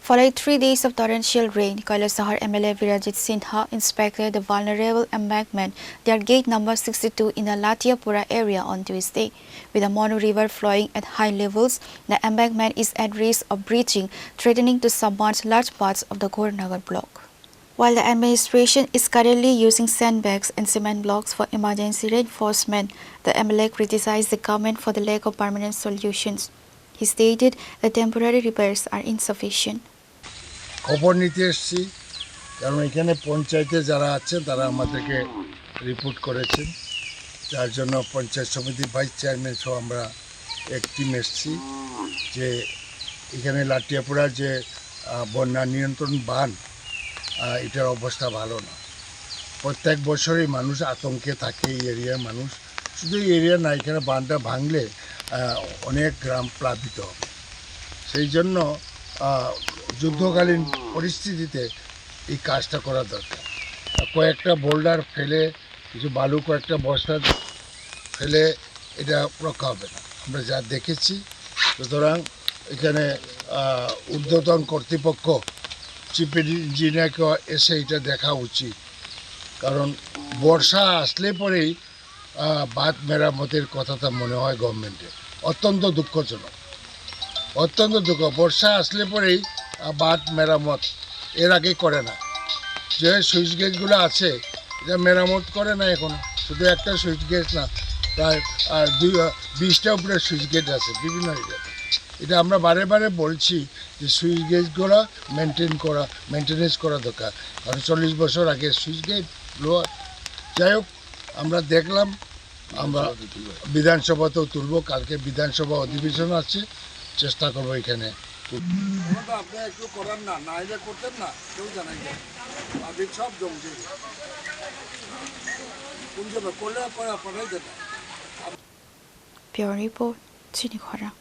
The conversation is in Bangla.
Following 3 days of torrential rain, Kailashahar MLA Birajit Sinha inspected the vulnerable embankment near gate number 62 in the Latiapura area on Tuesday. With the Manu River flowing at high levels, the embankment is at risk of breaching, threatening to submerge large parts of the Gournagar Block. While the administration is currently using sandbags and cement blocks for emergency reinforcement, the MLA criticized the government for the lack of permanent solutions. He stated that temporary repairs are insufficient. খবর নিতে এসেছি কারণ এখানে পঞ্চায়েতে যারা আছেন তারা আমাদেরকে রিপোর্ট করেছেন যার জন্য পঞ্চায়েত সমিতির ভাইস চেয়ারম্যান সহ আমরা এক টিম এসেছি যে এখানে লাটিয়াপুরা যে বন্যা নিয়ন্ত্রণ বাঁধ এটার অবস্থা ভালো না প্রত্যেক বছরই মানুষ আতঙ্কে থাকে এই এরিয়ার মানুষ শুধু এই এরিয়া না এখানে বাঁধটা ভাঙলে অনেক গ্রাম প্লাবিত হবে সেই জন্য যুদ্ধকালীন পরিস্থিতিতে এই কাজটা করা দরকার কয়েকটা বোল্ডার ফেলে কিছু বালু কয়েকটা বস্তা ফেলে এটা রক্ষা হবে না আমরা যা দেখেছি সুতরাং এখানে ঊর্ধ্বতন কর্তৃপক্ষ চিফ ইঞ্জিনিয়ারকে এসে এটা দেখা উচিত কারণ বর্ষা আসলে পরেই বাঁধ মেরামতের কথাটা মনে হয় গভর্নমেন্টের অত্যন্ত দুঃখজনক বর্ষা আসলে পরেই বাঁধ মেরামত এর আগে করে না যে সুইচ গেটগুলো আছে এটা মেরামত করে না এখনো শুধু একটা সুইচ গেট না প্রায় 20টা উপরে সুইচ গেট আছে বিভিন্ন এরিয়াতে এটা আমরা বারে বারে বলছি যে সুইচ গেটগুলো মেনটেনেন্স করা দরকার কারণ 40 বছর আগে সুইচ গেট লোয়ার যাই হোক আমরা দেখলাম আমরা বিধানসভাতেও তুলব কালকে বিধানসভা অধিবেশন আছে চেষ্টা করবো এখানে আপনি একটু করার না এলে করতেন না কেউ জানাই যায় আপনি সব জমছে কোন জন্য করলে পাঠাই দেন Pure report, Chini Khorang.